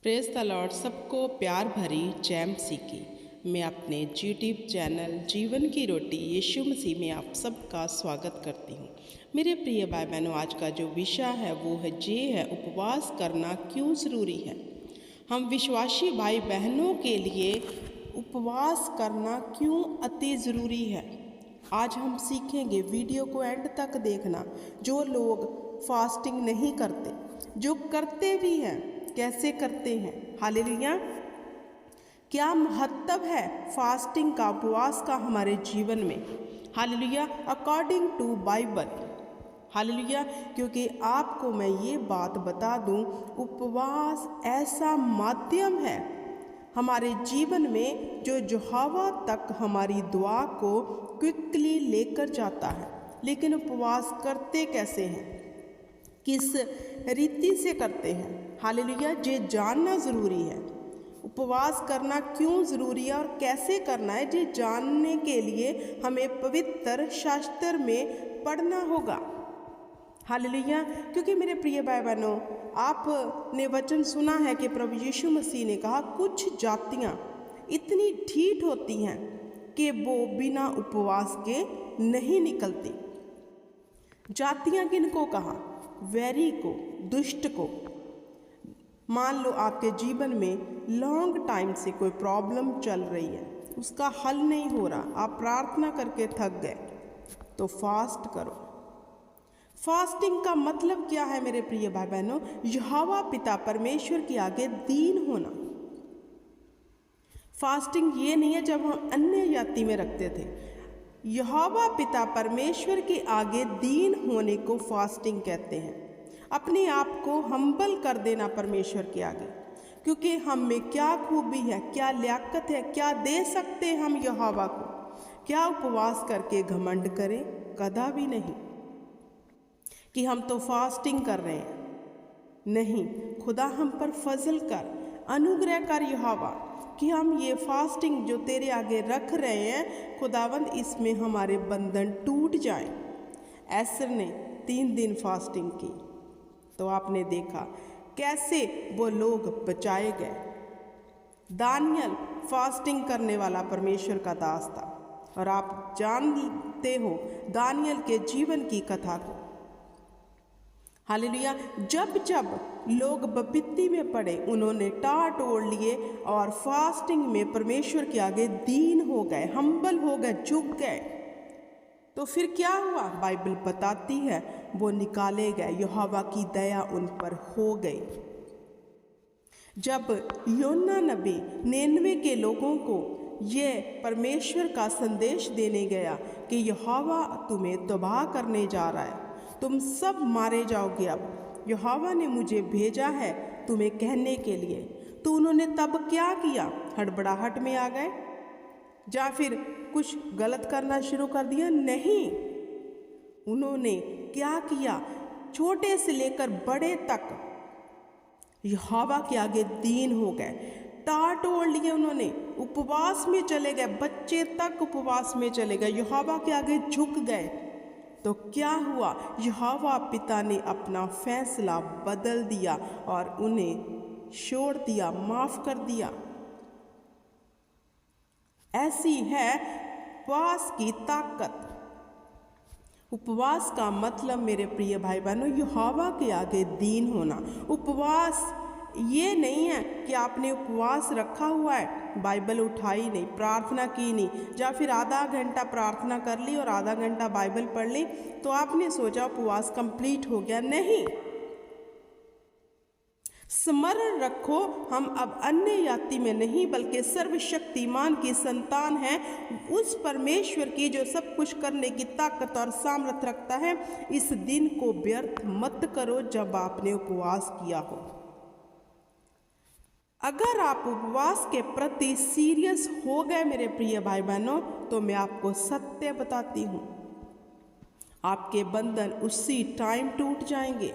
Praise the Lord. सबको प्यार भरी जय मसीह की। मैं अपने यूट्यूब चैनल जीवन की रोटी यीशु मसीह में आप सबका स्वागत करती हूँ। मेरे प्रिय भाई बहनों, आज का जो विषय है वो है उपवास करना क्यों ज़रूरी है। हम विश्वासी भाई बहनों के लिए उपवास करना क्यों अति ज़रूरी है, आज हम सीखेंगे। वीडियो को एंड तक देखना। जो लोग फास्टिंग नहीं करते, जो करते भी हैं, कैसे करते हैं। हालेलुया। क्या महत्व है फास्टिंग का, उपवास का हमारे जीवन में। Hallelujah. According to Bible. Hallelujah. क्योंकि आपको मैं ये बात बता दूं, उपवास ऐसा माध्यम है हमारे जीवन में जो यहोवा तक हमारी दुआ को क्विकली लेकर जाता है। लेकिन उपवास करते कैसे हैं, किस रीति से करते हैं। हालेलुया। ये जानना ज़रूरी है। उपवास करना क्यों ज़रूरी है और कैसे करना है, ये जानने के लिए हमें पवित्र शास्त्र में पढ़ना होगा। हालेलुया। क्योंकि मेरे प्रिय भाई बहनों, आपने वचन सुना है कि प्रभु यीशु मसीह ने कहा, कुछ जातियाँ इतनी ढीठ होती हैं कि वो बिना उपवास के नहीं निकलती। जातियाँ किनको कहा? वैरी को, दुष्ट को। मान लो आपके जीवन में लॉन्ग टाइम से कोई प्रॉब्लम चल रही है, उसका हल नहीं हो रहा, आप प्रार्थना करके थक गए, तो फास्ट करो। फास्टिंग का मतलब क्या है मेरे प्रिय भाई बहनों? यहोवा पिता परमेश्वर के आगे दीन होना। फास्टिंग ये नहीं है जब हम अन्य जाति में रखते थे। यहोवा पिता परमेश्वर के आगे दीन होने को फास्टिंग कहते हैं। अपने आप को हम्बल कर देना परमेश्वर के आगे, क्योंकि हम में क्या खूबी है, क्या लियाकत है, क्या दे सकते हम यहोवा को। क्या उपवास करके घमंड करें? कदा भी नहीं कि हम तो फास्टिंग कर रहे हैं। नहीं, खुदा हम पर फजल कर, अनुग्रह कर यहोवा, कि हम ये फास्टिंग जो तेरे आगे रख रहे हैं खुदावंद, इसमें हमारे बंधन टूट जाएं। एस्तर ने 3 दिन फास्टिंग की, तो आपने देखा कैसे वो लोग बचाए गए। दानियल फास्टिंग करने वाला परमेश्वर का दास था, और आप जानते हो दानियल के जीवन की कथा को। हालेलुया। जब जब लोग विपत्ति में पड़े, उन्होंने टाट ओढ़ लिए और फास्टिंग में परमेश्वर के आगे दीन हो गए, हम्बल हो गए, झुक गए। तो फिर क्या हुआ? बाइबल बताती है वो निकाले गए, यहोवा की दया उन पर हो गई। जब योना नबी 99 के लोगों को ये परमेश्वर का संदेश देने गया कि यहोवा तुम्हें तबाह करने जा रहा है, तुम सब मारे जाओगे, अब यहोवा ने मुझे भेजा है तुम्हें कहने के लिए, तो उन्होंने तब क्या किया? हड़बड़ाहट में आ गए, या फिर कुछ गलत करना शुरू कर दिया? नहीं, उन्होंने क्या किया? छोटे से लेकर बड़े तक यहोवा के आगे दीन हो गए, टाट ओढ़ लिए, उन्होंने उपवास में चले गए, बच्चे तक उपवास में चले गए, यहोवा के आगे झुक गए। तो क्या हुआ? यहोवा पिता ने अपना फैसला बदल दिया और उन्हें छोड़ दिया, माफ कर दिया। ऐसी है उपवास की ताकत। उपवास का मतलब मेरे प्रिय भाई बहनों, यहोवा के आगे दीन होना। उपवास ये नहीं है कि आपने उपवास रखा हुआ है, बाइबल उठाई नहीं, प्रार्थना की नहीं, या फिर आधा घंटा प्रार्थना कर ली और आधा घंटा बाइबल पढ़ ली, तो आपने सोचा उपवास कंप्लीट हो गया। नहीं, स्मरण रखो, हम अब अन्य जाति में नहीं बल्कि सर्वशक्तिमान की संतान हैं, उस परमेश्वर की जो सब कुछ करने की ताकत और सामर्थ रखता है। इस दिन को व्यर्थ मत करो जब आपने उपवास किया हो। अगर आप उपवास के प्रति सीरियस हो गए मेरे प्रिय भाई बहनों, तो मैं आपको सत्य बताती हूँ, आपके बंधन उसी टाइम टूट जाएंगे।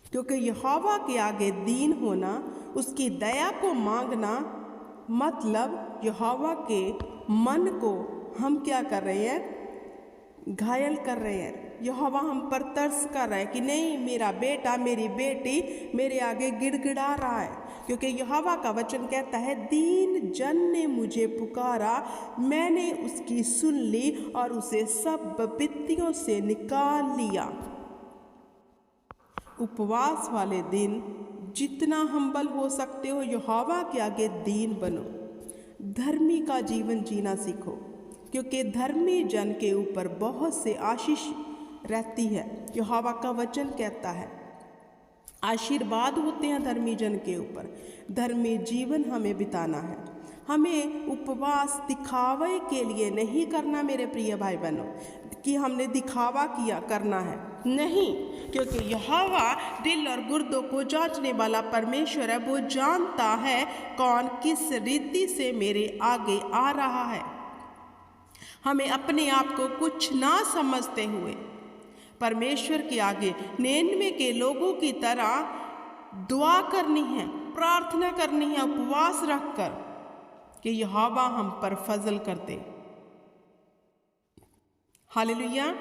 क्योंकि यहोवा के आगे दीन होना, उसकी दया को मांगना, मतलब यहोवा के मन को हम क्या कर रहे हैं? घायल कर रहे हैं। यहोवा हम पर तरस कर रहा है कि नहीं, मेरा बेटा मेरी बेटी मेरे आगे गिड़गिड़ा रहा है, क्योंकि यहोवा का वचन कहता है, दीन जन ने मुझे पुकारा, मैंने उसकी सुन ली और उसे सब विपत्तियों से निकाल लिया। उपवास वाले दिन जितना हम्बल हो सकते हो यहोवा के आगे दीन बनो, धर्मी का जीवन जीना सीखो, क्योंकि धर्मी जन के ऊपर बहुत से आशीष रहती है। यहोवा का वचन कहता है आशीर्वाद होते हैं धर्मी जन के ऊपर। धर्मी जीवन हमें बिताना है। हमें उपवास दिखावे के लिए नहीं करना मेरे प्रिय भाई बहनों, कि हमने दिखावा किया करना है, नहीं, क्योंकि यहोवा दिल और गुर्दों को जांचने वाला परमेश्वर है। वो जानता है कौन किस रीति से मेरे आगे आ रहा है। हमें अपने आप को कुछ ना समझते हुए परमेश्वर के आगे निन्यानवे के लोगों की तरह दुआ करनी है, प्रार्थना करनी है, उपवास रखकर कि यहोवा हम पर फजल कर दे। हालेलुया।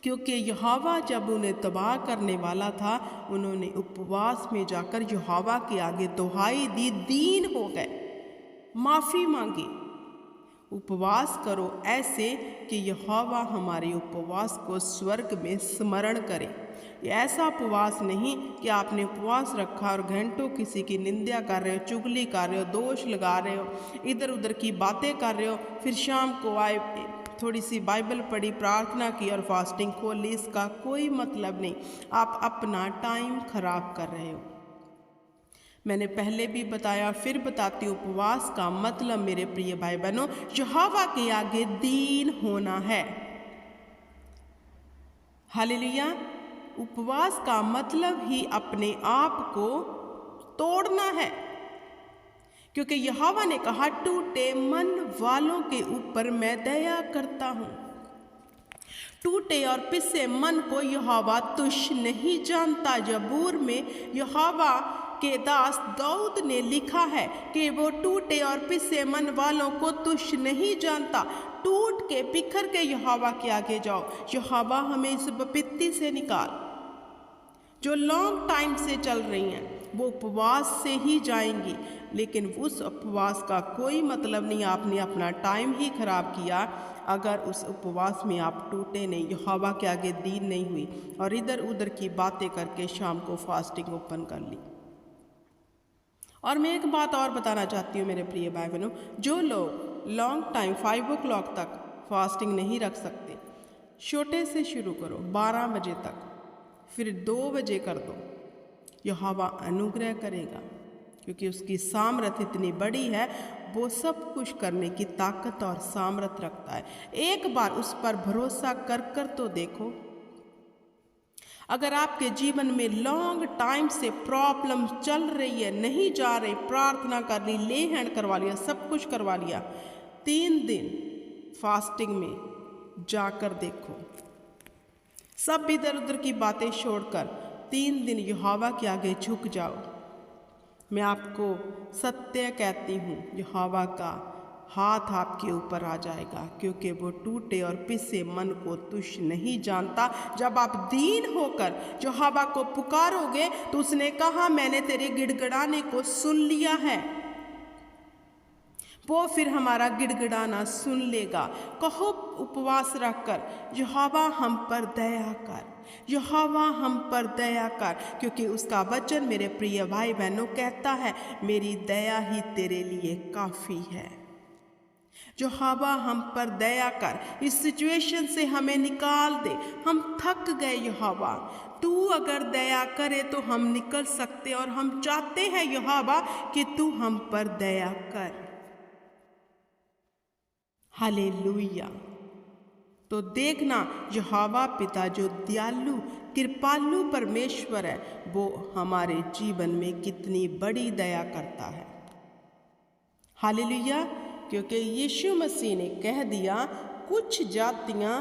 क्योंकि यहोवा जब उन्हें तबाह करने वाला था, उन्होंने उपवास में जाकर यहोवा के आगे दुहाई दी, दीन हो गए, माफ़ी मांगी। उपवास करो ऐसे कि यहोवा हमारे उपवास को स्वर्ग में स्मरण करे। ये ऐसा उपवास नहीं कि आपने उपवास रखा और घंटों किसी की निंदा कर रहे हो, चुगली कर रहे हो, दोष लगा रहे हो, इधर उधर की बातें कर रहे हो, फिर शाम को आए थोड़ी सी बाइबल पढ़ी, प्रार्थना की और फास्टिंग खोल ली। इसका कोई मतलब नहीं, आप अपना टाइम खराब कर रहे हो। मैंने पहले भी बताया, फिर बताती हूँ, उपवास का मतलब मेरे प्रिय भाई बहनों यहोवा के आगे दीन होना है। हालेलुया। उपवास का मतलब ही अपने आप को तोड़ना है, क्योंकि यहोवा ने कहा टूटे मन वालों के ऊपर मैं दया करता हूँ। टूटे और पिसे मन को यहोवा तुच्छ नहीं जानता। जबूर में यहोवा के दास दाऊद ने लिखा है कि वो टूटे और पिसे मन वालों को तुच्छ नहीं जानता। टूट के बिखर के यहोवा के आगे जाओ, यहोवा हमें इस विपत्ति से निकाल। जो लॉन्ग टाइम से चल रही हैं वो उपवास से ही जाएंगी, लेकिन उस उपवास का कोई मतलब नहीं, आपने अपना टाइम ही खराब किया अगर उस उपवास में आप टूटे नहीं, यहोवा के आगे दीन नहीं हुई और इधर उधर की बातें करके शाम को फास्टिंग ओपन कर ली। और मैं एक बात और बताना चाहती हूँ मेरे प्रिय भाई बहनों, जो लोग लॉन्ग टाइम 5 o'clock तक फास्टिंग नहीं रख सकते, छोटे से शुरू करो, 12 बजे तक, फिर 2 बजे कर दो, यहोवा अनुग्रह करेगा, क्योंकि उसकी सामर्थ इतनी बड़ी है, वो सब कुछ करने की ताकत और सामर्थ रखता है। एक बार उस पर भरोसा कर कर तो देखो। अगर आपके जीवन में लॉन्ग टाइम से प्रॉब्लम चल रही है, नहीं जा रही, प्रार्थना कर ली, ले हैंड करवा लिया, सब कुछ करवा लिया, 3 दिन फास्टिंग में जाकर देखो, सब इधर उधर की बातें छोड़कर 3 दिन यहोवा के आगे झुक जाओ। मैं आपको सत्य कहती हूँ, यहोवा का हाथ आपके ऊपर आ जाएगा, क्योंकि वो टूटे और पिसे मन को तुच्छ नहीं जानता। जब आप दीन होकर यहोवा को पुकारोगे तो उसने कहा मैंने तेरे गिड़गिड़ाने को सुन लिया है, वो फिर हमारा गिड़गिड़ाना सुन लेगा। कहो उपवास रखकर, यहोवा हम पर दया कर, यहोवा हम पर दया कर, क्योंकि उसका वचन मेरे प्रिय भाई बहनों कहता है मेरी दया ही तेरे लिए काफ़ी है। यहोवा हम पर दया कर, इस सिचुएशन से हमें निकाल दे, हम थक गए यहोवा, तू अगर दया करे तो हम निकल सकते, और हम चाहते हैं यहोवा कि तू हम पर दया कर। हालेलुया। तो देखना यहोवा पिता जो दयालु कृपालु परमेश्वर है, वो हमारे जीवन में कितनी बड़ी दया करता है। हालेलुया। क्योंकि यीशु मसीह ने कह दिया कुछ जातियां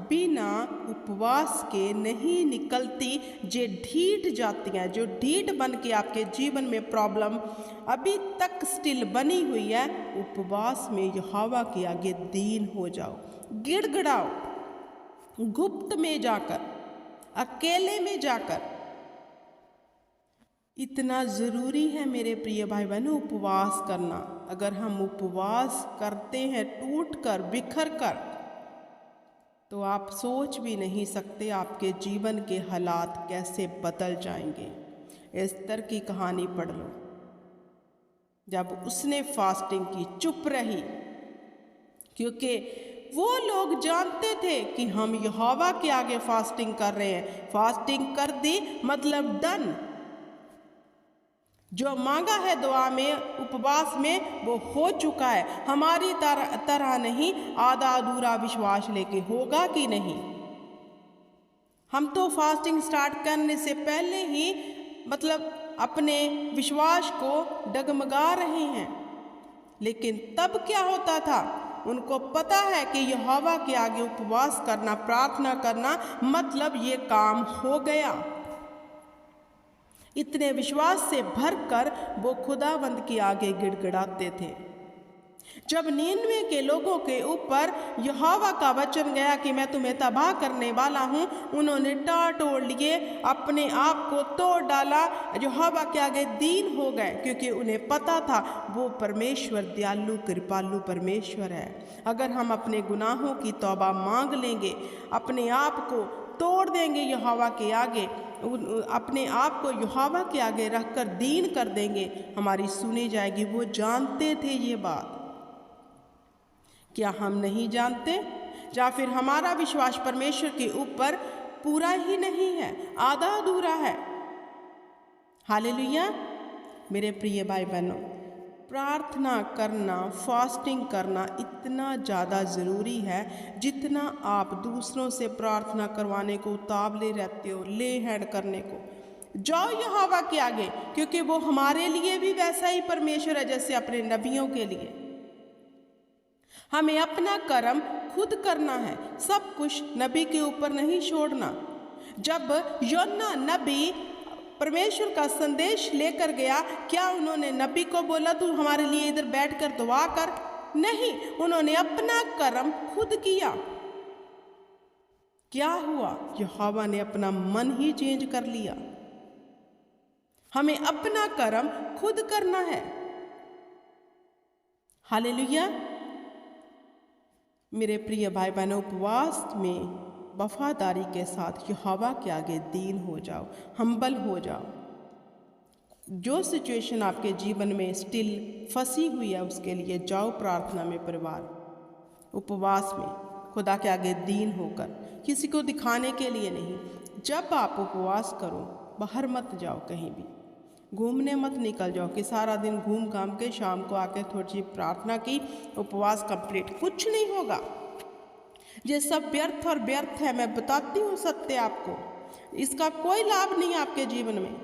बिना उपवास के नहीं निकलती। जे ढीठ जातियां, जो ढीठ बन के आपके जीवन में प्रॉब्लम अभी तक स्टिल बनी हुई है, उपवास में यहोवा के आगे दीन हो जाओ, गिड़गिड़ाओ, गुप्त में जाकर, अकेले में जाकर इतना ज़रूरी है मेरे प्रिय भाई बहनों उपवास करना। अगर हम उपवास करते हैं टूट कर बिखर कर, तो आप सोच भी नहीं सकते आपके जीवन के हालात कैसे बदल जाएंगे। एस्तर की कहानी पढ़ लो, जब उसने फास्टिंग की, चुप रही, क्योंकि वो लोग जानते थे कि हम यहोवा के आगे फास्टिंग कर रहे हैं। फास्टिंग कर दी मतलब डन, जो मांगा है दुआ में, उपवास में, वो हो चुका है। हमारी तरह नहीं आधा अधूरा विश्वास लेके होगा कि नहीं। हम तो फास्टिंग स्टार्ट करने से पहले ही अपने विश्वास को डगमगा रहे हैं। लेकिन तब क्या होता था, उनको पता है कि यहोवा के आगे उपवास करना, प्रार्थना करना मतलब ये काम हो गया। इतने विश्वास से भरकर वो खुदावंद के आगे गिड़गिड़ाते थे। जब 99 के लोगों के ऊपर यहोवा का वचन गया कि मैं तुम्हें तबाह करने वाला हूँ, उन्होंने टाटोड़ लिए, अपने आप को तोड़ डाला, यहोवा के आगे दीन हो गए, क्योंकि उन्हें पता था वो परमेश्वर दयालु कृपालु परमेश्वर है। अगर हम अपने गुनाहों की तौबा मांग लेंगे, अपने आप को तोड़ देंगे यहोवा के आगे, अपने आप को यहोवा के आगे रखकर दीन कर देंगे, हमारी सुनी जाएगी। वो जानते थे ये बात। क्या हम नहीं जानते? या फिर हमारा विश्वास परमेश्वर के ऊपर पूरा ही नहीं है, आधा अधूरा है? हालेलुया। मेरे प्रिय भाई बहनों, प्रार्थना करना, फास्टिंग करना इतना ज़्यादा ज़रूरी है जितना आप दूसरों से प्रार्थना करवाने को उतावले रहते हो, ले हैंड करने को। जाओ यहोवा के आगे, क्योंकि वो हमारे लिए भी वैसा ही परमेश्वर है जैसे अपने नबियों के लिए। हमें अपना कर्म खुद करना है, सब कुछ नबी के ऊपर नहीं छोड़ना। जब योना नबी परमेश्वर का संदेश लेकर गया, क्या उन्होंने नबी को बोला तू हमारे लिए इधर बैठकर दुआ कर? नहीं, उन्होंने अपना कर्म खुद किया। क्या हुआ? यहोवा ने अपना मन ही चेंज कर लिया। हमें अपना कर्म खुद करना है। हालेलुया। मेरे प्रिय भाई बहनों, उपवास में वफादारी के साथ यहोवा के आगे दीन हो जाओ, हम्बल हो जाओ। जो सिचुएशन आपके जीवन में स्टिल फंसी हुई है, उसके लिए जाओ प्रार्थना में, परिवार उपवास में, खुदा के आगे दीन होकर, किसी को दिखाने के लिए नहीं। जब आप उपवास करो, बाहर मत जाओ, कहीं भी घूमने मत निकल जाओ कि सारा दिन घूम घाम के शाम को आके थोड़ी सी प्रार्थना की, उपवास कंप्लीट। कुछ नहीं होगा, ये सब व्यर्थ और व्यर्थ है। मैं बताती हूँ सत्य आपको, इसका कोई लाभ नहीं आपके जीवन में।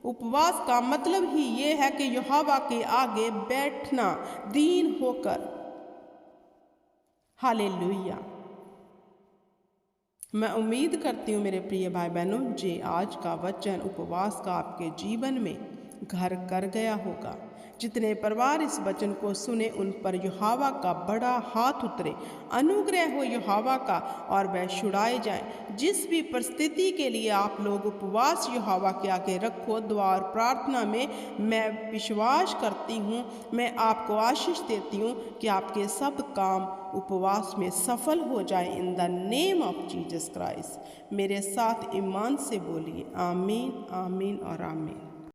उपवास का मतलब ही ये है कि यहोवा के आगे बैठना दीन होकर। हालेलुया। मैं उम्मीद करती हूँ मेरे प्रिय भाई बहनों, जे आज का वचन उपवास का आपके जीवन में घर कर गया होगा। जितने परिवार इस वचन को सुने, उन पर यहोवा का बड़ा हाथ उतरे, अनुग्रह हो यहोवा का, और वह छुड़ाए जाएं। जिस भी परिस्थिति के लिए आप लोग उपवास यहोवा के आगे रखो, दुआ और प्रार्थना में, मैं विश्वास करती हूँ, मैं आपको आशीष देती हूँ कि आपके सब काम उपवास में सफल हो जाए। In the name of Jesus Christ. मेरे साथ ईमान से बोलिए आमीन, आमीन और आमीन।